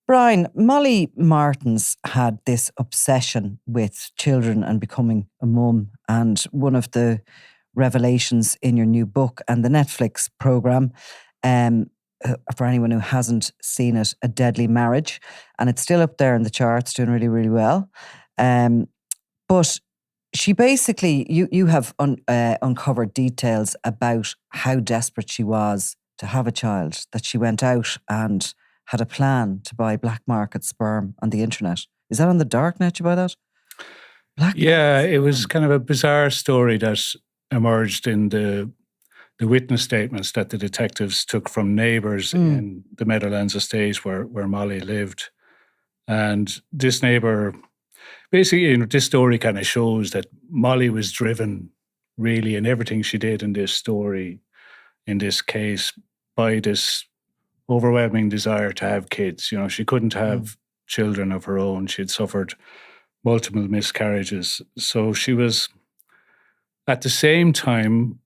Brian, Molly Martens had this obsession with children and becoming a mum. And one of the revelations in your new book and the Netflix programme, for anyone who hasn't seen it, A Deadly Marriage. And it's still up there in the charts, doing really, really well. But she basically, you have uncovered details about how desperate she was to have a child, that she went out and had a plan to buy black market sperm on the internet. Is that on the dark net you buy that? Yeah, it was kind of a bizarre story that emerged in the witness statements that the detectives took from neighbours in the Meadowlands estate where Molly lived. And this neighbour, basically, this story kind of shows that Molly was driven really in everything she did in this story, in this case, by this overwhelming desire to have kids. She couldn't have children of her own. She had suffered multiple miscarriages. So she was, at the same time,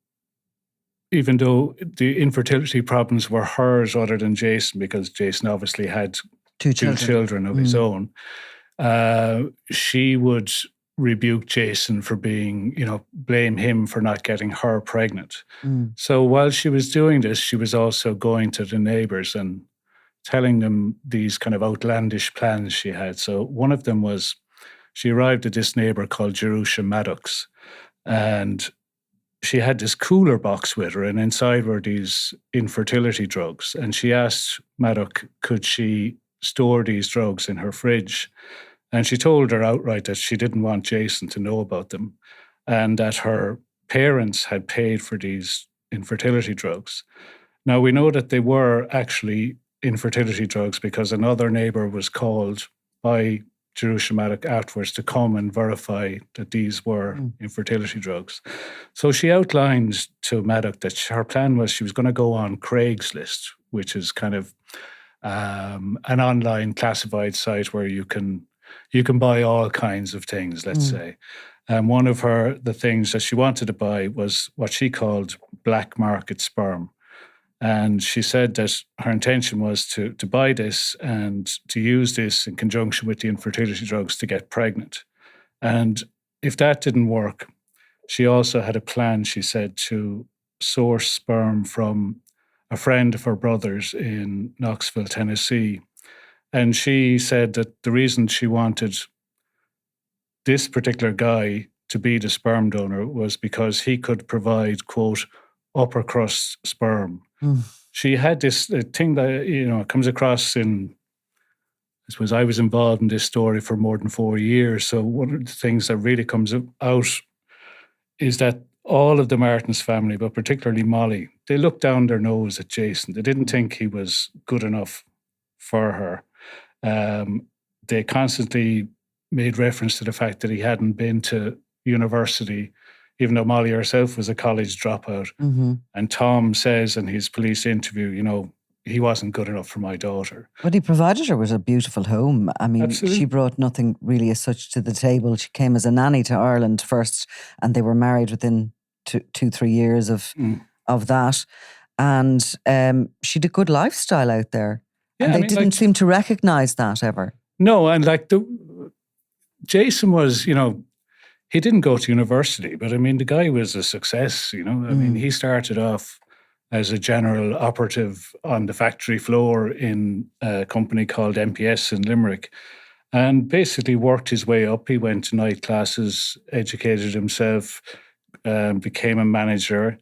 even though the infertility problems were hers rather than Jason, because Jason obviously had two children of his own, she would rebuke Jason for being, blame him for not getting her pregnant. So while she was doing this, she was also going to the neighbours and telling them these kind of outlandish plans she had. So one of them was, she arrived at this neighbour called Jerusha Maddox, and she had this cooler box with her, and inside were these infertility drugs. And she asked Maddox, could she store these drugs in her fridge? And she told her outright that she didn't want Jason to know about them, and that her parents had paid for these infertility drugs. Now, we know that they were actually infertility drugs because another neighbour was called by Jerusha Maddox afterwards to come and verify that these were infertility drugs. So she outlined to Maddox that her plan was she was going to go on Craigslist, which is kind of an online classified site where you can buy all kinds of things, let's say. And one of the things that she wanted to buy was what she called black market sperm. And she said that her intention was to buy this and to use this in conjunction with the infertility drugs to get pregnant. And if that didn't work, she also had a plan, she said, to source sperm from a friend of her brother's in Knoxville, Tennessee. And she said that the reason she wanted this particular guy to be the sperm donor was because he could provide, quote, upper crust sperm. She had this thing that, comes across in, I suppose I was involved in this story for more than 4 years. So one of the things that really comes out is that all of the Martens family, but particularly Molly, they looked down their nose at Jason. They didn't think he was good enough for her. They constantly made reference to the fact that he hadn't been to university, even though Molly herself was a college dropout. And Tom says in his police interview, he wasn't good enough for my daughter. But he provided her with a beautiful home. I mean, Absolutely. She brought nothing really as such to the table. She came as a nanny to Ireland first, and they were married within 2-3 years of that. And she had a good lifestyle out there. Yeah, and they didn't seem to recognise that ever. No, and Jason was, he didn't go to university, but the guy was a success, he started off as a general operative on the factory floor in a company called MPS in Limerick, and basically worked his way up. He went to night classes, educated himself, became a manager,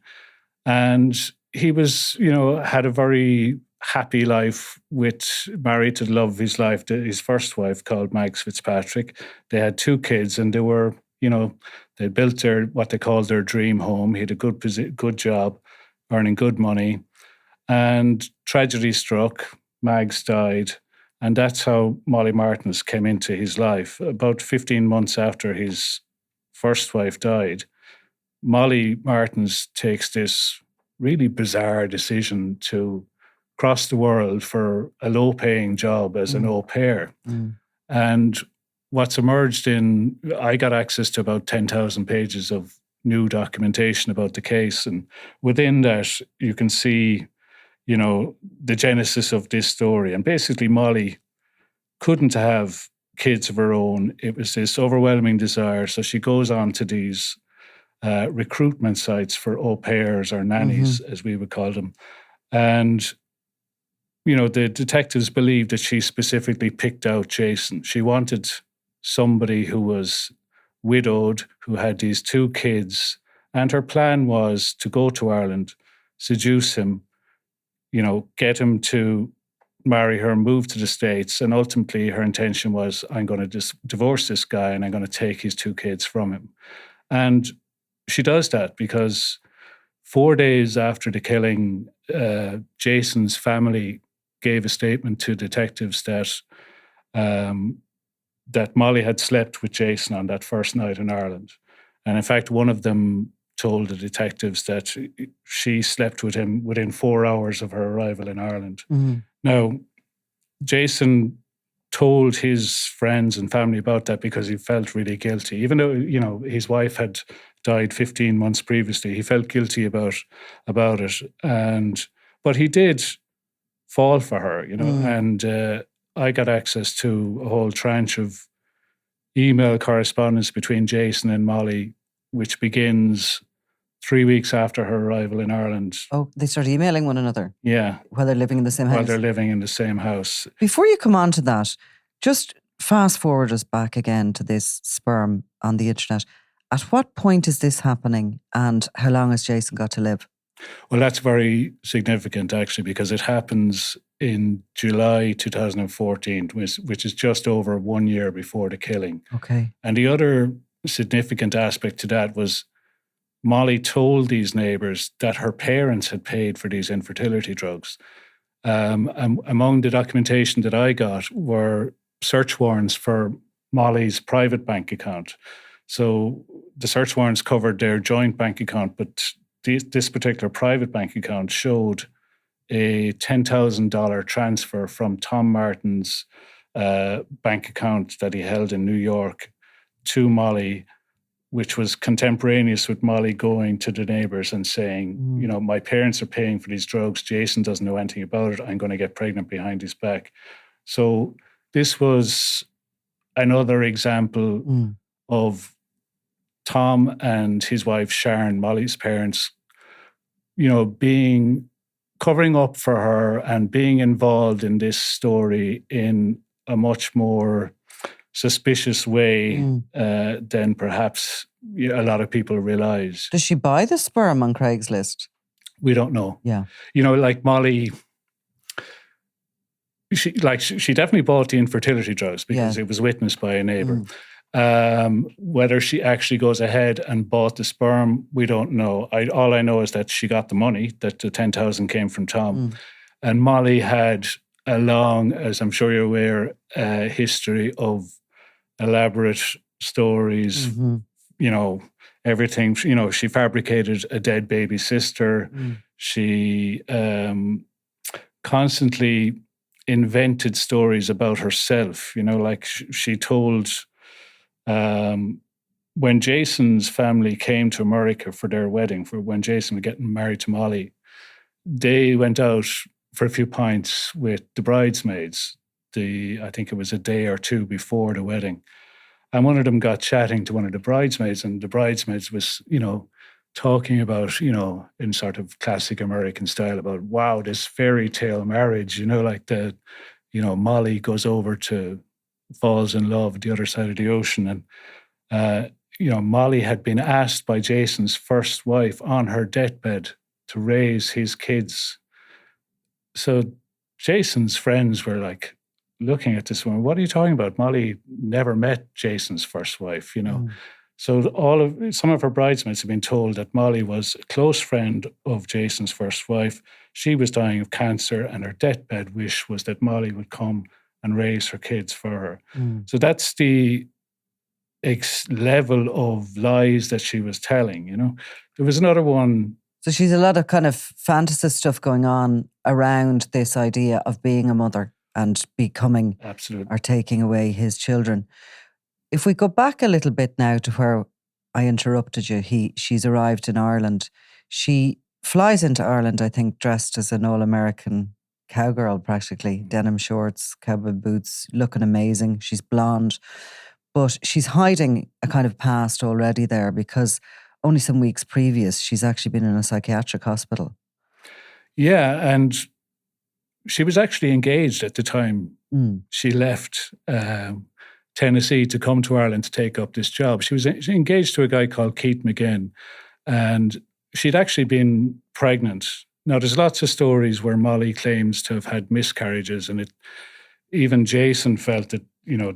and he was, had a very happy life married to the love of his life, his first wife called Mags Fitzpatrick. They had 2 kids, and they were, they built what they called their dream home. He had a good job, earning good money, and tragedy struck. Mags died, and that's how Molly Martens came into his life. About 15 months after his first wife died, Molly Martens takes this really bizarre decision to cross the world for a low-paying job as an au pair. And what's emerged I got access to about 10,000 pages of new documentation about the case. And within that, you can see, the genesis of this story. And basically, Molly couldn't have kids of her own. It was this overwhelming desire. So she goes on to these recruitment sites for au pairs or nannies, as we would call them. And, the detectives believed that she specifically picked out Jason. She wanted somebody who was widowed, who had these 2 kids. And her plan was to go to Ireland, seduce him, get him to marry her, move to the States. And ultimately her intention was, I'm going to just divorce this guy and I'm going to take his 2 kids from him. And she does that because 4 days after the killing, Jason's family gave a statement to detectives that Molly had slept with Jason on that first night in Ireland. And in fact, one of them told the detectives that she slept with him within 4 hours of her arrival in Ireland. Now, Jason told his friends and family about that because he felt really guilty. Even though, his wife had died 15 months previously, he felt guilty about it. But he did fall for her, and I got access to a whole tranche of email correspondence between Jason and Molly, which begins 3 weeks after her arrival in Ireland. Oh, they started emailing one another? Yeah. While they're living in the same house? While they're living in the same house. Before you come on to that, just fast forward us back again to this sperm on the internet. At what point is this happening and how long has Jason got to live? Well, that's very significant, actually, because it happens in July 2014, which is just over 1 year before the killing. Okay. And the other significant aspect to that was Molly told these neighbours that her parents had paid for these infertility drugs. And among the documentation that I got were search warrants for Molly's private bank account. So the search warrants covered their joint bank account, but this particular private bank account showed a $10,000 transfer from Tom Martin's bank account that he held in New York to Molly, which was contemporaneous with Molly going to the neighbours and saying, my parents are paying for these drugs. Jason doesn't know anything about it. I'm going to get pregnant behind his back. So this was another example of Tom and his wife Sharon, Molly's parents, covering up for her and being involved in this story in a much more suspicious way than perhaps a lot of people realize. Does she buy the sperm on Craigslist? We don't know. Yeah. Like Molly, she definitely bought the infertility drugs because it was witnessed by a neighbour. Whether she actually goes ahead and bought the sperm, we don't know. All I know is that she got the money, that the 10,000 came from Tom. And Molly had a long, as I'm sure you're aware, history of elaborate stories, everything. She fabricated a dead baby sister. She constantly invented stories about herself, like she told... when Jason's family came to America for their wedding, for when Jason was getting married to Molly, they went out for a few pints with the bridesmaids. I think it was a day or two before the wedding. And one of them got chatting to one of the bridesmaids, and the bridesmaids was, talking about, in sort of classic American style about, wow, this fairy tale marriage, like Molly goes over to falls in love at the other side of the ocean. And, Molly had been asked by Jason's first wife on her deathbed to raise his kids. So Jason's friends were like looking at this woman, what are you talking about? Molly never met Jason's first wife, So some of her bridesmaids have been told that Molly was a close friend of Jason's first wife. She was dying of cancer, and her deathbed wish was that Molly would come and raise her kids for her. So that's the level of lies that she was telling, There was another one. So she's a lot of kind of fantasy stuff going on around this idea of being a mother and becoming or taking away his children. If we go back a little bit now to where I interrupted you, she's arrived in Ireland. She flies into Ireland, I think, dressed as an all-American cowgirl practically. Denim shorts, cowboy boots, looking amazing. She's blonde. But she's hiding a kind of past already there, because only some weeks previous, she's actually been in a psychiatric hospital. Yeah, and she was actually engaged at the time. She left Tennessee to come to Ireland to take up this job. She was engaged to a guy called Keith McGinn, and she'd actually been pregnant. Now, there's lots of stories where Molly claims to have had miscarriages, and even Jason felt that,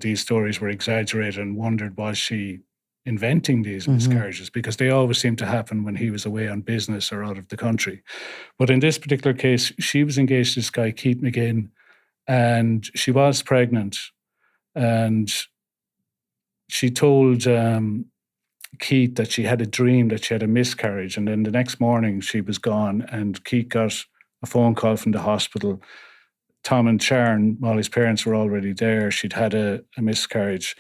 these stories were exaggerated and wondered, was she inventing these miscarriages? Because they always seem to happen when he was away on business or out of the country. But in this particular case, she was engaged to this guy, Keith McGinn, and she was pregnant. And she told Keith that she had a dream that she had a miscarriage. And then the next morning she was gone, and Keith got a phone call from the hospital. Tom and Sharon, Molly's parents, were already there. She'd had a miscarriage.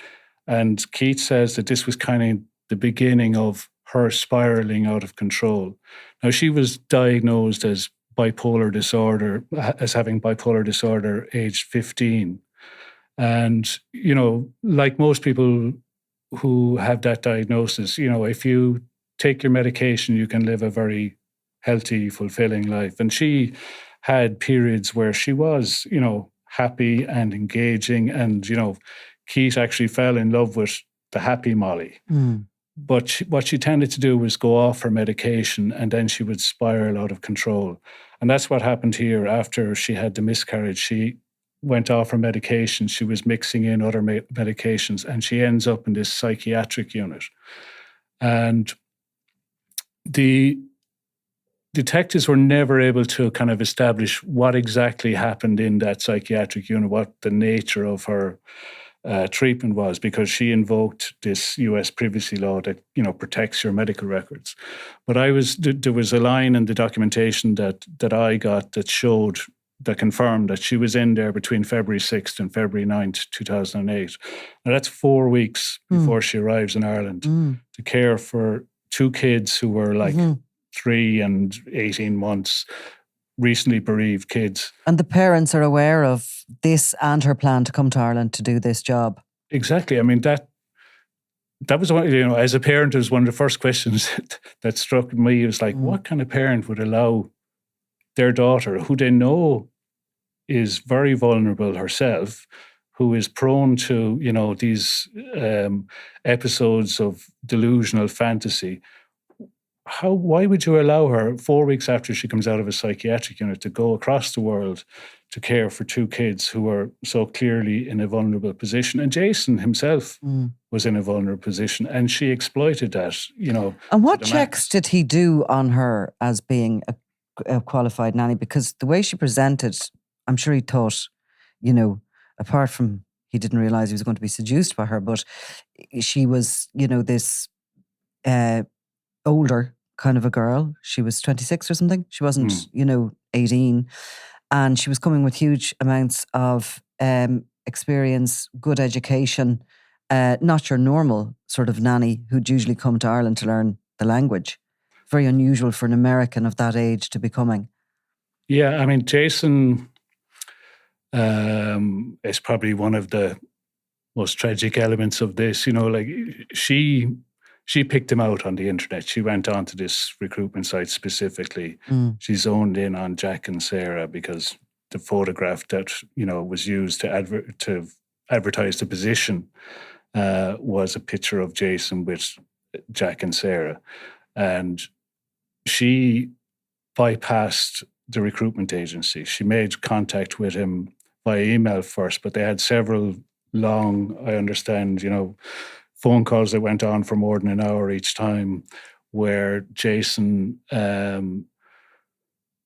And Keith says that this was kind of the beginning of her spiraling out of control. Now, she was diagnosed as having bipolar disorder aged 15. And, like most people who have that diagnosis, if you take your medication, you can live a very healthy, fulfilling life. And she had periods where she was, happy and engaging. And, Keith actually fell in love with the happy Molly. But what she tended to do was go off her medication, and then she would spiral out of control. And that's what happened here. After she had the miscarriage, she went off her medication. She was mixing in other medications, and she ends up in this psychiatric unit. And the detectives were never able to kind of establish what exactly happened in that psychiatric unit, what the nature of her treatment was, because she invoked this US privacy law that, protects your medical records. But there was a line in the documentation that I got that confirmed that she was in there between February 6th and February 9th, 2008. Now, that's 4 weeks before she arrives in Ireland to care for 2 kids who were like 3 and 18 months, recently bereaved kids. And the parents are aware of this and her plan to come to Ireland to do this job. Exactly. I mean, that was one, as a parent, it was one of the first questions that struck me. It was like, what kind of parent would allow their daughter, who they know is very vulnerable herself, who is prone to, these episodes of delusional fantasy, why would you allow her 4 weeks after she comes out of a psychiatric unit to go across the world to care for 2 kids who are so clearly in a vulnerable position? And Jason himself was in a vulnerable position, and she exploited that, And what checks did he do on her as being a qualified nanny? Because the way she presented, I'm sure he thought, apart from he didn't realize he was going to be seduced by her, but she was, this older kind of a girl. She was 26 or something. She wasn't, 18. And she was coming with huge amounts of experience, good education, not your normal sort of nanny who'd usually come to Ireland to learn the language. Very unusual for an American of that age to be coming. Yeah, I mean, Jason is probably one of the most tragic elements of this. She picked him out on the internet. She went onto this recruitment site specifically. She zoned in on Jack and Sarah because the photograph that was used to advertise the position was a picture of Jason with Jack and Sarah, and she bypassed the recruitment agency. She made contact with him by email first, but they had several long, I understand, phone calls that went on for more than an hour each time, where Jason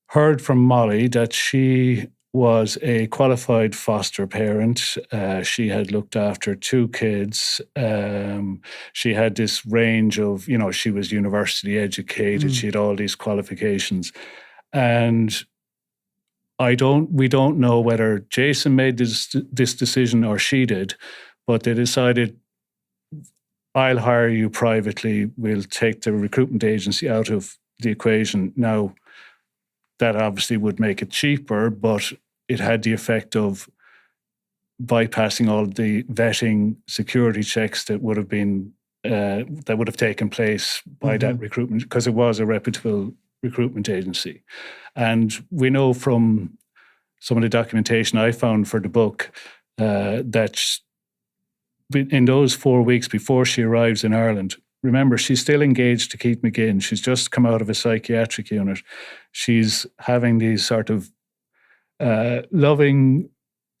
heard from Molly that she was a qualified foster parent. She had looked after 2 kids. She had this range of, she was university educated. She had all these qualifications. And we don't know whether Jason made this decision or she did, but they decided, I'll hire you privately. We'll take the recruitment agency out of the equation. Now, that obviously would make it cheaper, but it had the effect of bypassing all the vetting security checks that would have been taken place by that recruitment, because it was a reputable recruitment agency. And we know from some of the documentation I found for the book that in those 4 weeks before she arrives in Ireland, remember, she's still engaged to Keith McGinn. She's just come out of a psychiatric unit. She's having these sort of loving,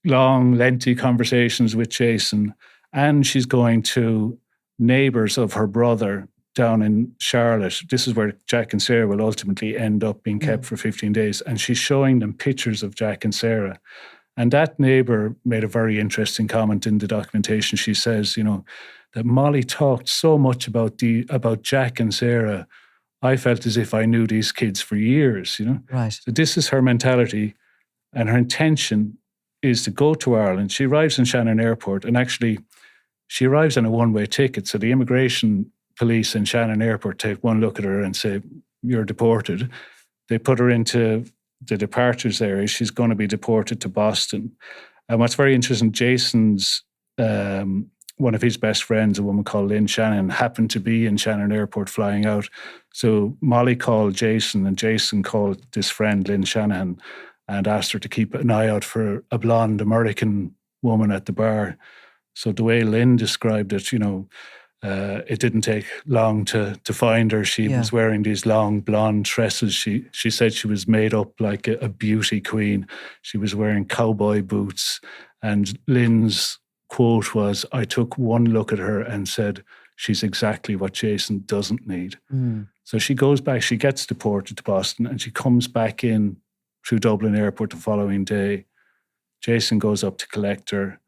long, lengthy conversations with Jason, and she's going to neighbours of her brother down in Charlotte. This is where Jack and Sarah will ultimately end up being kept for 15 days. And she's showing them pictures of Jack and Sarah. And that neighbour made a very interesting comment in the documentation. She says, that Molly talked so much about Jack and Sarah. I felt as if I knew these kids for years, Right. So this is her mentality, and her intention is to go to Ireland. She arrives in Shannon Airport, and actually she arrives on a one-way ticket. So the immigration police in Shannon Airport take one look at her and say, you're deported. They put her into the departures area. She's going to be deported to Boston. And what's very interesting, Jason's, one of his best friends, a woman called Lynn Shannon, happened to be in Shannon Airport flying out. So Molly called Jason, and Jason called this friend, Lynn Shannon, and asked her to keep an eye out for a blonde American woman at the bar. So the way Lynn described it, it didn't take long to find her. She was wearing these long blonde tresses. She said she was made up like a beauty queen. She was wearing cowboy boots. And Lynn's quote was, I took one look at her and said, she's exactly what Jason doesn't need. So she goes back, she gets deported to Boston, and she comes back in through Dublin Airport the following day. Jason goes up to collect her,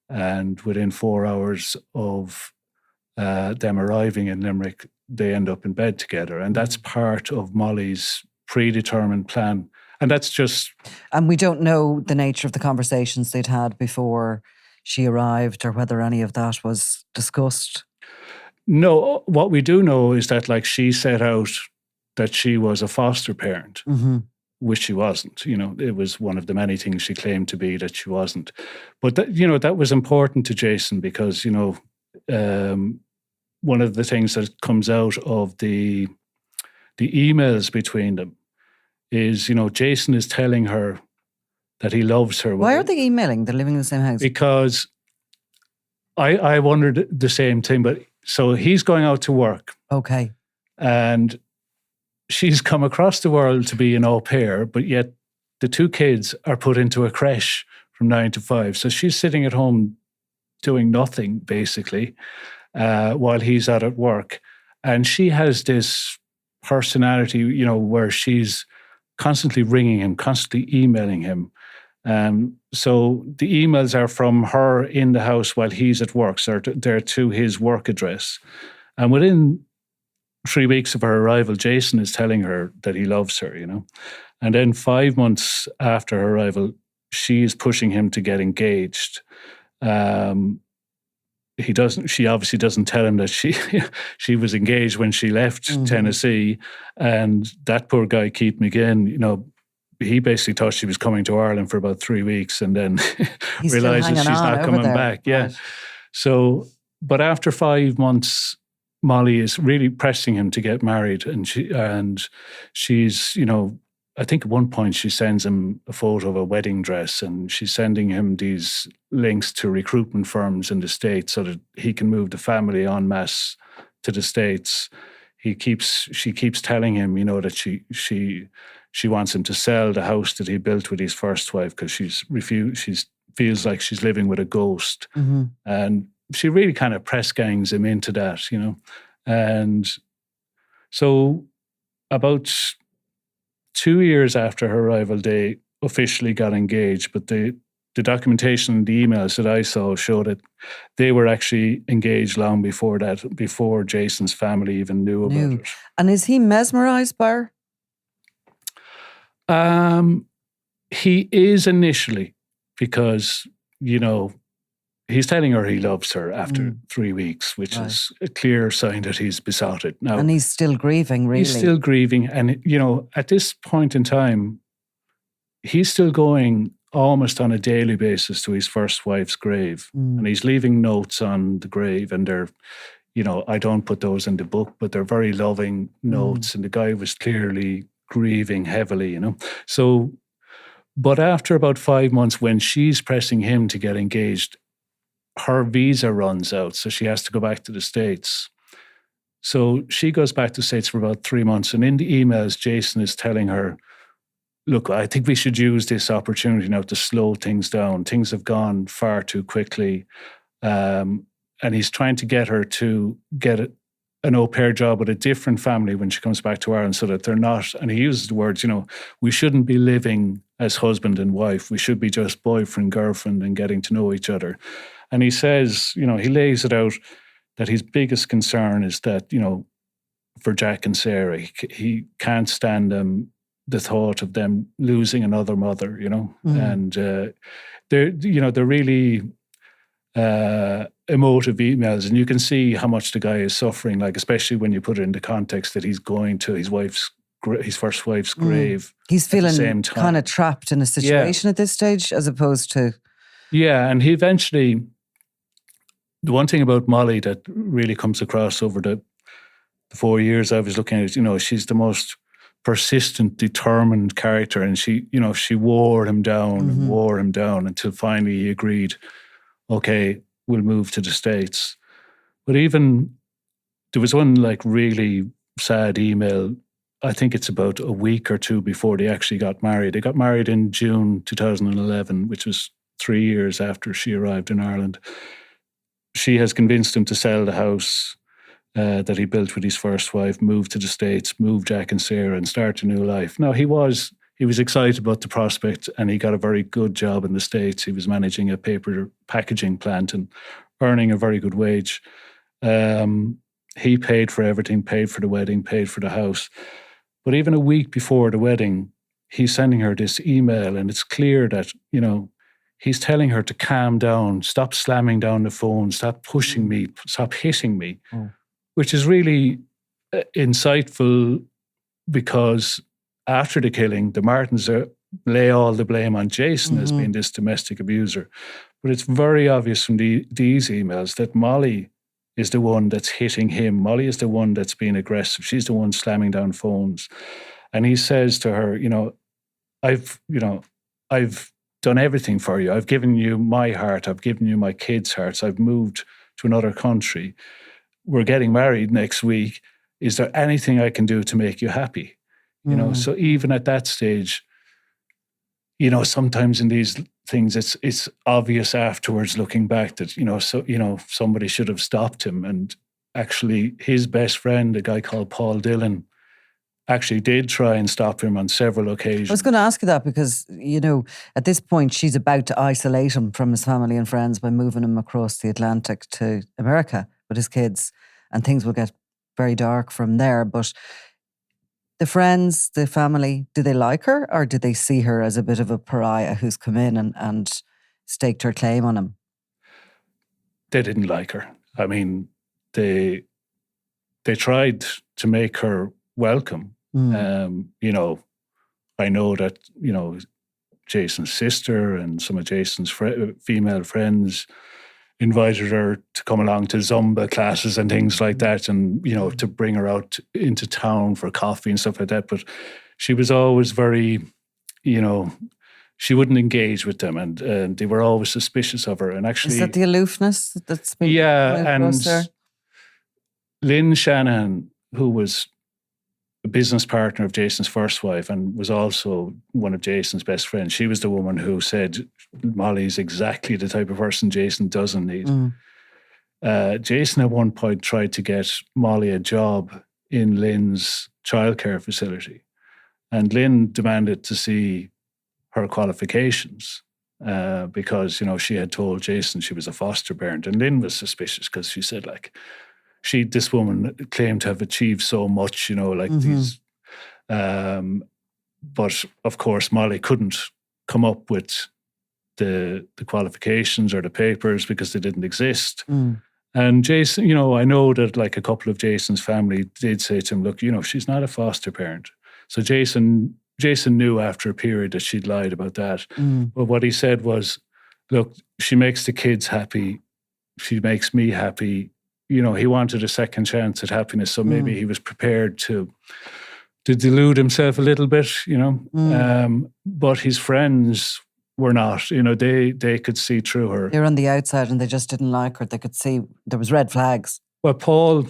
and within 4 hours of them arriving in Limerick, they end up in bed together. And that's part of Molly's predetermined plan. And that's just... And we don't know the nature of the conversations they'd had before she arrived, or whether any of that was discussed. No, what we do know is that, she set out that she was a foster parent, which she wasn't. It was one of the many things she claimed to be that she wasn't. But that was important to Jason, because one of the things that comes out of the emails between them is, Jason is telling her that he loves her. Why are they emailing? They're living in the same house. Because I wondered the same thing. But so he's going out to work. Okay. And she's come across the world to be an au pair, but yet the two kids are put into a creche from 9 to 5. So she's sitting at home doing nothing, basically, while he's out at work. And she has this personality, where she's constantly ringing him, constantly emailing him. So the emails are from her in the house while he's at work. So they're to his work address. And within 3 weeks of her arrival, Jason is telling her that he loves her, And then 5 months after her arrival, she is pushing him to get engaged. She obviously doesn't tell him that she was engaged when she left Tennessee. And that poor guy, Keith McGinn, he basically thought she was coming to Ireland for about 3 weeks, and then realizes she's not coming back. Yeah. Right. So, but after 5 months, Molly is really pressing him to get married, and she's, I think at one point she sends him a photo of a wedding dress, and she's sending him these links to recruitment firms in the States so that he can move the family en masse to the States. She keeps telling him, that she wants him to sell the house that he built with his first wife, because she feels like she's living with a ghost. And she really kind of press gangs him into that, And so about 2 years after her arrival, they officially got engaged. But the documentation and the emails that I saw showed that they were actually engaged long before that, before Jason's family even knew about it. And is he mesmerised by her? He is initially, because, he's telling her he loves her after 3 weeks, which is a clear sign that he's besotted. Now, and he's still grieving, really. He's still grieving. And, at this point in time, he's still going almost on a daily basis to his first wife's grave. And he's leaving notes on the grave, and they're, I don't put those in the book, but they're very loving notes. And the guy was clearly grieving heavily, So, but after about 5 months, when she's pressing him to get engaged, her visa runs out. So she has to go back to the States. So she goes back to the States for about 3 months. And in the emails, Jason is telling her, look, I think we should use this opportunity now to slow things down. Things have gone far too quickly. And he's trying to get her to get an au pair job with a different family when she comes back to Ireland, so that they're not, and he uses the words, we shouldn't be living as husband and wife. We should be just boyfriend, girlfriend, and getting to know each other. And he says, he lays it out that his biggest concern is that, for Jack and Sarah, he can't stand the thought of them losing another mother, and they're really emotive emails, and you can see how much the guy is suffering, like especially when you put it into context that he's going to his first wife's grave. He's feeling kind of trapped in a situation at this stage, as opposed to and he eventually. The one thing about Molly that really comes across over the 4 years I was looking at, she's the most persistent, determined character, and she wore him down and wore him down until finally he agreed, okay, we'll move to the States. But even there was one like really sad email, I think it's about a week or two before they actually got married. They got married in June 2011, which was 3 years after she arrived in Ireland. She has convinced him to sell the house that he built with his first wife, move to the States, move Jack and Sarah, and start a new life. Now, he was excited about the prospect, and he got a very good job in the States. He was managing a paper packaging plant and earning a very good wage. He paid for everything, paid for the wedding, paid for the house. But even a week before the wedding, he's sending her this email, and it's clear that, he's telling her to calm down, stop slamming down the phone, stop pushing me, stop hitting me, which is really insightful, because after the killing, the Martens lay all the blame on Jason as being this domestic abuser. But it's very obvious from these emails that Molly is the one that's hitting him. Molly is the one that's being aggressive. She's the one slamming down phones. And he says to her, I've done everything for you. I've given you my heart. I've given you my kids' hearts. I've moved to another country. We're getting married next week. Is there anything I can do to make you happy? So even at that stage, sometimes in these things, it's obvious afterwards looking back that, somebody should have stopped him. And actually his best friend, a guy called Paul Dillon, actually did try and stop him on several occasions. I was going to ask you that because, at this point, she's about to isolate him from his family and friends by moving him across the Atlantic to America with his kids, and things will get very dark from there. But the friends, the family, do they like her, or do they see her as a bit of a pariah who's come in and staked her claim on him? They didn't like her. I mean, they tried to make her welcome. I know that, Jason's sister and some of Jason's female friends invited her to come along to Zumba classes and things like that, and, to bring her out into town for coffee and stuff like that. But she was always very, she wouldn't engage with them, and they were always suspicious of her. And actually, is that the aloofness that's been and there? Lynn Shanahan, who was a business partner of Jason's first wife and was also one of Jason's best friends, she was the woman who said Molly's exactly the type of person Jason doesn't need. Jason at one point tried to get Molly a job in Lynn's childcare facility, and Lynn demanded to see her qualifications because, she had told Jason she was a foster parent, and Lynn was suspicious because she said, this woman claimed to have achieved so much, these. But of course, Molly couldn't come up with the qualifications or the papers because they didn't exist. And Jason, I know that a couple of Jason's family did say to him, look, she's not a foster parent. So Jason, Jason knew after a period that she'd lied about that. Mm. But what he said was, look, she makes the kids happy. She makes me happy. You know, he wanted a second chance at happiness. So maybe he was prepared to delude himself a little bit, you know. But his friends were not, you know, they could see through her. They were on the outside and they just didn't like her. They could see there was red flags. Well, Paul,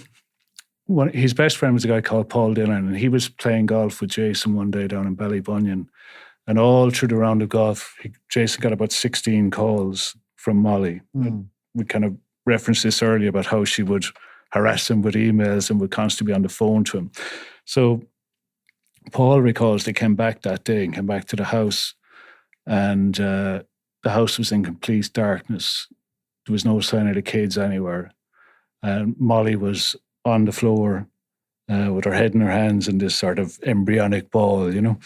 his best friend was a guy called Paul Dillon, and he was playing golf with Jason one day down in Ballybunion. And all through the round of golf, Jason got about 16 calls from Molly. We kind of referenced this earlier about how she would harass him with emails and would constantly be on the phone to him. So Paul recalls they came back that day and came back to the house, and the house was in complete darkness. There was no sign of the kids anywhere. And Molly was on the floor with her head in her hands in this sort of embryonic ball, you know.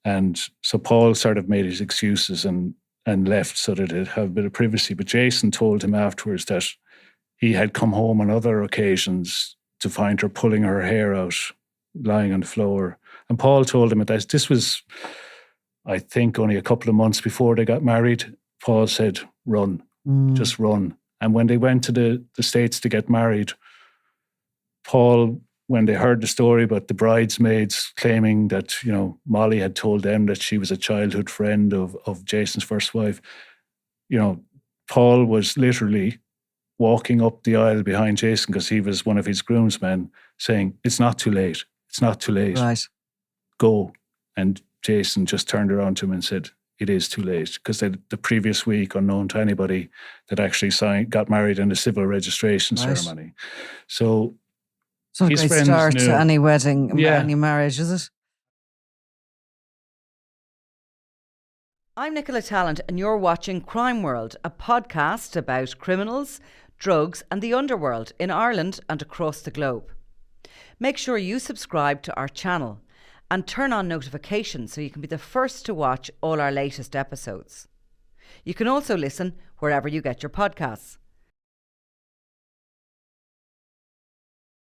And so Paul sort of made his excuses and left so that they'd have a bit of privacy. But Jason told him afterwards that he had come home on other occasions to find her pulling her hair out, lying on the floor. And Paul told him that this was, I think, only a couple of months before they got married. Paul said, run, just run. And when they went to the States to get married, Paul, when they heard the story about the bridesmaids claiming that, you know, Molly had told them that she was a childhood friend of Jason's first wife, you know, Paul was literally walking up the aisle behind Jason because he was one of his groomsmen saying, it's not too late. It's not too late. Right. Go. And Jason just turned around to him and said, it is too late. Because the previous week, unknown to anybody, that actually got married in a civil registration ceremony. So it's not a great start to any wedding, any marriage, is it? I'm Nicola Tallant and you're watching Crime World, a podcast about criminals, drugs and the underworld in Ireland and across the globe. Make sure you subscribe to our channel and turn on notifications so you can be the first to watch all our latest episodes. You can also listen wherever you get your podcasts.